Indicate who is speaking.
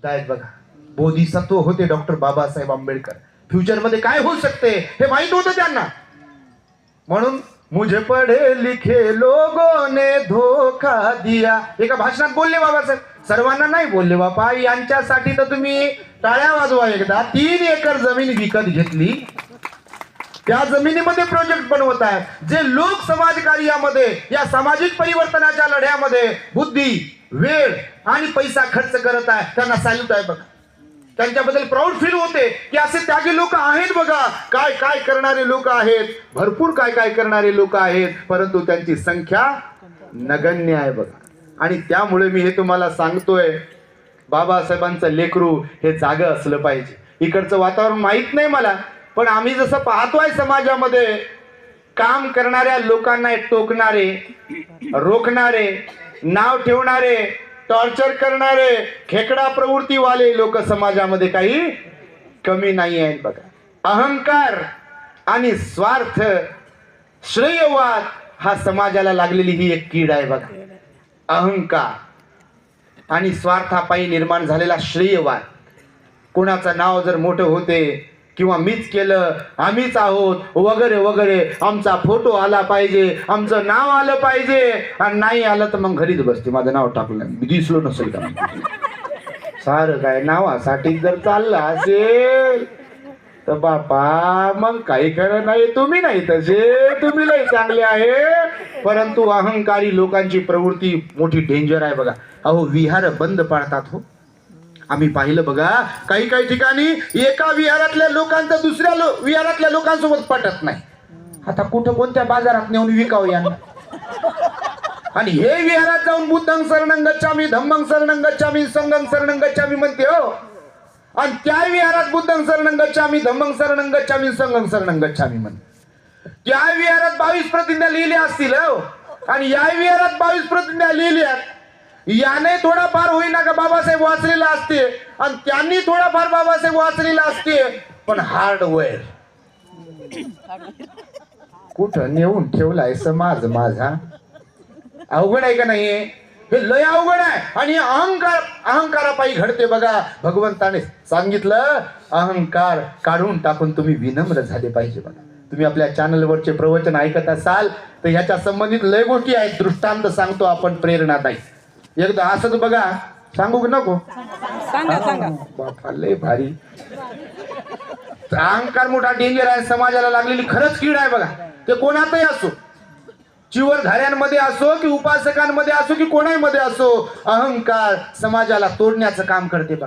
Speaker 1: आहेत बघा, बोधिसत्व होते डॉक्टर बाबासाहेब आंबेडकर. फ्युचर मध्ये काय होऊ शकते हे माहित होतं त्यांना. म्हणून मुझे पढ़े लिखे लोगों ने धोखा दिया एका भाषणात बोलले बाबासाहेब. सर्वांना नाही बोलले बापा, यांच्यासाठी तर तुम्ही टाळ्या वाजवा एकदा. 3 एकर जमीन विकत घेतली, त्या जमिनीमध्ये प्रोजेक्ट बनवत आहे. जे लोक समाज कार्यामध्ये, या सामाजिक परिवर्तनाच्या लढ्यामध्ये बुद्धी, वेळ आणि पैसा खर्च करत आहे, त्यांना सॅल्यूट आहे बघा. त्यांच्याबद्दल प्राऊड फील होते की असे त्यागी लोक आहेत बघा. काय काय करणारे लोक आहेत, भरपूर काय काय करणारे लोक आहेत, परंतु त्यांची संख्या नगण्य आहे बघा. आणि त्यामुळे मी हे तुम्हाला सांगतोय, बाबासाहेबांचं लेकरू हे जागं असलं पाहिजे. इकडचं वातावरण माहित नाही मला, पण आम्ही जसं पाहतोय समाजामध्ये काम करणाऱ्या लोकांना टोकणारे, रोखणारे, नाव ठेवणारे, टॉर्चर करणारे, खेकडा प्रवृत्तीवाले लोक समाजामध्ये काही कमी नाही आहेत बघा. अहंकार आणि स्वार्थ, श्रेयवाद हा समाजाला लागलेली ही एक कीड आहे बघा. अहंकार आणि स्वार्थापायी निर्माण झालेला श्रेयवाद. कोणाचं नाव जर मोठं होते किंवा मीच केलं, आम्हीच आहोत वगैरे वगैरे, आमचा फोटो आला पाहिजे, आमचं नाव आलं पाहिजे, आणि नाही आलं तर मग घरीच बसते. माझं नाव टाकलं, मी दिसलो नसेल का. सारं काय नावासाठी जर चाललं असेल तर बापा मग काही खरं नाही. तुम्ही नाही तसे, तुम्ही लय चांगले आहे, परंतु अहंकारी लोकांची प्रवृत्ती मोठी डेंजर आहे बघा. अहो विहार बंद पाडतात हो. आम्ही पाहिलं बघा, काही काही ठिकाणी एका विहारातल्या लोकांचं दुसऱ्या विहारातल्या लोकांसोबत पटत नाही. आता कुठं कोणत्या बाजारात नेऊन विकावं यांना. आणि हे विहारात जाऊन बुद्धं शरणं गच्छामी, धम्मं शरणं गच्छामी, संघं शरणं गच्छामी म्हणते हो. आणि त्या विहारात बुद्धं शरणं गच्छामी, धम्मं शरणं गच्छामी, संघं शरणं गच्छामी म्हणते. त्या विहारात 22 प्रतिज्ञा लिहिल्या असतील हो, आणि या विहारात 22 प्रतिज्ञा लिहिल्या. याने थोडाफार होईना का बाबासाहेब वाचलेला असते, आणि त्यांनी थोडाफार बाबासाहेब वाचलेला असते, पण हार्डवेअर कुठं नेऊन ठेवलाय समाज माझा. अवघड आहे का नाही? हे लय अवघड आहे. आणि अहंकारापायी घडते बघा. भगवंताने सांगितलं अहंकार काढून टाकून तुम्ही विनम्र झाले पाहिजे बघा. तुम्ही आपल्या चॅनलवरचे प्रवचन ऐकत असाल तर ह्याच्या संबंधित लय गोष्टी आहेत. दृष्टांत सांगतो आपण प्रेरणादायी. एकदा असंच बघा, सांगू की नको? सांगा. बापा लय भारी. अहंकार मोठा डेंजर आहे, समाजाला लागलेली खरंच कीड आहे बघा. ते कोणातही असो, चिवरधाऱ्यांमध्ये असो की उपासकांमध्ये असो की कोणामध्ये असो, अहंकार समाजाला तोडण्याचं काम करते बघा.